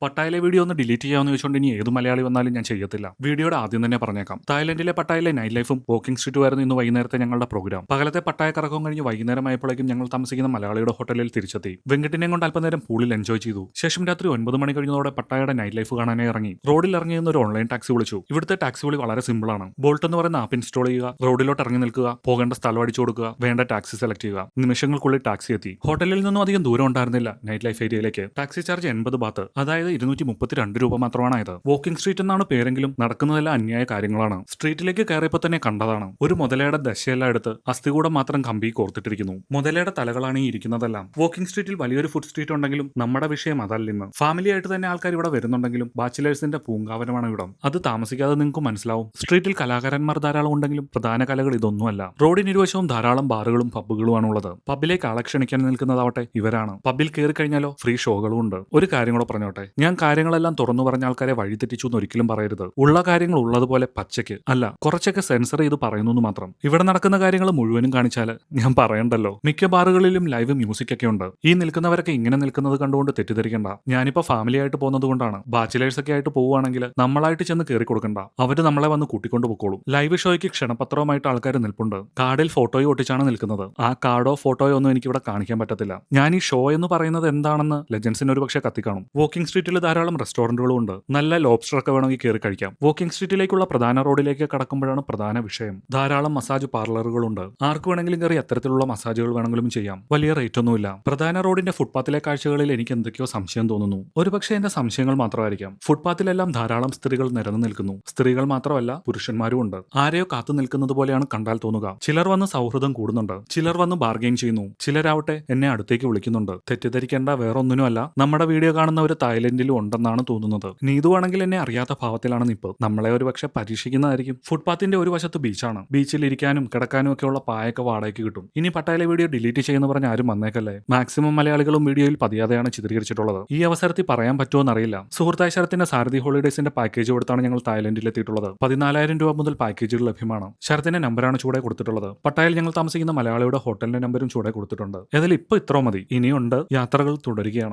പട്ടായയിലെ video ഒന്ന് delete ചെയ്യാമെന്ന് ചോദിച്ചുകൊണ്ട് ഇനി ഏത് മലയാളി വന്നാലും ഞാൻ ചെയ്യത്തില്ല. വീഡിയോയുടെ ആദ്യം തന്നെ പറഞ്ഞേക്കാം. തായ്ലൻഡിലെ പട്ടായയിലെ നൈറ്റ് ലൈഫും വാക്കിംഗ് സ്ട്രീറ്റുമായിരുന്നു ഇന്ന് വൈകുന്നേരത്തെ ഞങ്ങളുടെ പ്രോഗ്രാം. പകലത്തെ പട്ടായ കറക്കവും കഴിഞ്ഞ് വൈകുന്നേരമായപ്പോഴേക്കും ഞങ്ങൾ താമസിക്കുന്ന മലയാളിയുടെ ഹോട്ടലിൽ തിരിച്ചെത്തി. വെങ്കിട്ടിനെ കൊണ്ട് അല്പനേരം പൂളിൽ എൻജോയ് ചെയ്തു. ശേഷം രാത്രി 9 മണി കഴിഞ്ഞതോടെ പട്ടായയുടെ നൈറ്റ് ലൈഫ് കാണാനായി ഇറങ്ങി. റോഡിൽ ഇറങ്ങി ഒരു ഓൺലൈൻ ടാക്സി വിളിച്ചു. ഇവിടുത്തെ ടാക്സി വിളി വളരെ സിമ്പിളാണ്. ബോൾട്ട് എന്ന് പറയുന്ന ആപ്പ് ഇൻസ്റ്റാൾ ചെയ്യുക, റോഡിലോട്ട് ഇറങ്ങി നിൽക്കുക, പോകേണ്ട സ്ഥലം അടിച്ചു കൊടുക്കുക, വേണ്ട ടാക്സി സെലക്ട് ചെയ്യുക. നിമിഷങ്ങൾക്കുള്ളിൽ ടാക്സി എത്തി. ഹോട്ടലിൽ നിന്നും അധികം ദൂരം ഉണ്ടായിരുന്നില്ല നൈറ്റ് ലൈഫ് ഏരിയയിലേക്ക്. ടാക്സി ചാർജ് 80 ബാത്ത്, അതായത് 232 രൂപ മാത്രമാണ് ഇത്. വാക്കിംഗ് സ്ട്രീറ്റ് എന്നാണ് പേരെങ്കിലും നടക്കുന്നതെല്ലാം അന്യായ കാര്യങ്ങളാണ്. സ്ട്രീറ്റിലേക്ക് കയറിയപ്പോൾ തന്നെ കണ്ടതാണ്. ഒരു മുതലയുടെ ദശയെല്ലാം എടുത്ത് അസ്ഥികൂടം മാത്രം കമ്പി കോർത്തിട്ടിരിക്കുന്നു. മുതലയുടെ തലകളാണ് ഈ ഇരിക്കുന്നതെല്ലാം. വാക്കിംഗ് സ്ട്രീറ്റിൽ വലിയൊരു ഫുഡ് സ്ട്രീറ്റ് ഉണ്ടെങ്കിലും നമ്മുടെ വിഷയം അതല്ല ഇന്ന്. ഫാമിലി ആയിട്ട് തന്നെ ആൾക്കാർ ഇവിടെ വരുന്നുണ്ടെങ്കിലും ബാച്ചിലേഴ്സിന്റെ പൂങ്കാവനമാണ് ഇവിടം. അത് താമസിക്കാതെ നിങ്ങൾക്ക് മനസ്സിലാവും. സ്ട്രീറ്റിൽ കലാകാരന്മാർ ധാരാളം ഉണ്ടെങ്കിലും പ്രധാന കലകൾ ഇതൊന്നുമല്ല. റോഡിന് ഇരുവശവും ധാരാളം ബാറുകളും പബ്ബുകളുമാണ് ഉള്ളത്. പബ്ബിലേക്ക് ആളെ ക്ഷണിക്കാൻ നിൽക്കുന്നതാവട്ടെ ഇവരാണ്. പബ്ബിൽ കയറി കഴിഞ്ഞാലോ ഫ്രീ ഷോകളും ഉണ്ട്. ഒരു കാര്യം കൂടെ പറഞ്ഞോട്ടെ, ഞാൻ കാര്യങ്ങളെല്ലാം തുറന്നു പറഞ്ഞ ആൾക്കാരെ വഴിതെറ്റിച്ചു എന്ന് ഒരിക്കലും പറയരുത്. ഉള്ള കാര്യങ്ങൾ ഉള്ളതുപോലെ പച്ചയ്ക്ക് അല്ല, കുറച്ചൊക്കെ സെൻസർ ചെയ്ത് പറയുന്നു മാത്രം. ഇവിടെ നടക്കുന്ന കാര്യങ്ങൾ മുഴുവനും കാണിച്ചാല് ഞാൻ പറയണ്ടല്ലോ. മിക്ക ബാറുകളിലും ലൈവ് മ്യൂസിക് ഒക്കെ ഉണ്ട്. ഈ നിൽക്കുന്നവരൊക്കെ ഇങ്ങനെ നിൽക്കുന്നത് കണ്ടുകൊണ്ട് തെറ്റിദ്ധരിക്കണ്ട. ഞാനിപ്പോ ഫാമിലി ആയിട്ട് പോകുന്നത് കൊണ്ടാണ്. ബാച്ചിലേഴ്സ് ഒക്കെ ആയിട്ട് പോവുകയാണെങ്കിൽ നമ്മളായിട്ട് ചെന്ന് കയറി കൊടുക്കണ്ട. അവര് നമ്മളെ വന്ന് കൂട്ടിക്കൊണ്ട് പൊക്കോളും. ലൈവ് ഷോയ്ക്ക് ക്ഷണപത്രവുമായിട്ട് ആൾക്കാർ നിൽപ്പുണ്ട്. കാർഡിൽ ഫോട്ടോയോ ഒട്ടിച്ചാണ് നിൽക്കുന്നത്. ആ കാർഡോ ഫോട്ടോയോ ഒന്നും എനിക്ക് ഇവിടെ കാണിക്കാൻ പറ്റത്തില്ല. ഞാൻ ഈ ഷോ എന്ന് പറയുന്നത് എന്താണെന്ന് ലെജൻസിന് ഒരു പക്ഷേ കത്തിക്കാണും. വാക്കിംഗ് സ്ട്രീറ്റിൽ ധാരാളം റെസ്റ്റോറന്റുകളും ഉണ്ട്. നല്ല ലോബ്സ്റ്റർ ഒക്കെ വേണമെങ്കിൽ കയറി കഴിക്കാം. വാക്കിംഗ് സ്ട്രീറ്റിലേക്കുള്ള പ്രധാന റോഡിലേക്ക് കടക്കുമ്പോഴാണ് പ്രധാന വിഷയം. ധാരാളം മസാജ് പാർലറുകളുണ്ട്. ആർക്ക് വേണമെങ്കിലും കയറി എത്തരത്തിലുള്ള മസാജുകൾ വേണമെങ്കിലും ചെയ്യാം. വലിയ റേറ്റ് ഒന്നുമില്ല. പ്രധാന റോഡിന്റെ ഫുട്പാത്തിലെ കാഴ്ചകളിൽ എനിക്ക് എന്തൊക്കെയോ സംശയം തോന്നുന്നു. ഒരുപക്ഷെ എന്റെ സംശയങ്ങൾ മാത്രമായിരിക്കാം. ഫുട്പാത്തിലെല്ലാം ധാരാളം സ്ത്രീകൾ നിരന്നു നിൽക്കുന്നു. സ്ത്രീകൾ മാത്രമല്ല പുരുഷന്മാരും ഉണ്ട്. ആരെയോ കാത്തു നിൽക്കുന്നത് പോലെയാണ് കണ്ടാൽ തോന്നുക. ചിലർ വന്ന് സൗഹൃദം കൂടുന്നുണ്ട്. ചിലർ വന്ന് ബാർഗെയിൻ ചെയ്യുന്നു. ചിലരാവട്ടെ എന്നെ അടുത്തേക്ക് വിളിക്കുന്നുണ്ട്. തെറ്റിദ്ധരിക്കേണ്ട വേറൊന്നിനുമല്ല, നമ്മുടെ വീഡിയോ കാണുന്നവർ തായ്ലൻഡിലും ഉണ്ടെന്നാണ് തോന്നുന്നത്. നീതുവാണെങ്കിൽ എന്നെ അറിയാത്ത ഭാവത്തിലാണ് നിപ്പ്. നമ്മളെ ഒരു പക്ഷെ പരീക്ഷിക്കുന്നതായിരിക്കും. ഫുട്പാത്തിന്റെ ഒരു വശത്ത് ബീച്ചാണ്. ബീച്ചിൽ ഇരിക്കാനും കിടക്കാനും ഒക്കെയുള്ള പായൊക്കെ വാടകയ്ക്ക് കിട്ടും. ഇനി പട്ടായയിലെ വീഡിയോ ഡിലീറ്റ് ചെയ്യുന്ന പറഞ്ഞ ആരും വന്നേക്കല്ലേ. മാക്സിമം മലയാളികളും വീഡിയോയിൽ പതിയാതെയാണ് ചിത്രീകരിച്ചിട്ടുള്ളത്. ഈ അവസരത്തിൽ പറയാൻ പറ്റുമോ എന്നറിയില്ല. സുഹൃത്തായ ശരത്തിന്റെ സാരഥി ഹോളിഡേസിന്റെ പാക്കേജ് കൊടുത്താണ് ഞങ്ങൾ തായ്ലൻഡിൽ എത്തിയിട്ടുള്ളത്. 14,000 രൂപ മുതൽ പാക്കേജുകൾ ലഭ്യമാണ്. ശരത്തിന്റെ നമ്പറാണ് ചൂടെ കൊടുത്തിട്ടുള്ളത്. പട്ടായയിൽ ഞങ്ങൾ താമസിക്കുന്ന മലയാളിയുടെ ഹോട്ടലിന്റെ നമ്പരും ചൂടെ കൊടുത്തിട്ടുണ്ട്. ഏതായാലും ഇപ്പൊ ഇത്രോ മതി. ഇനിയുണ്ട്, യാത്രകൾ തുടരുകയാണ്.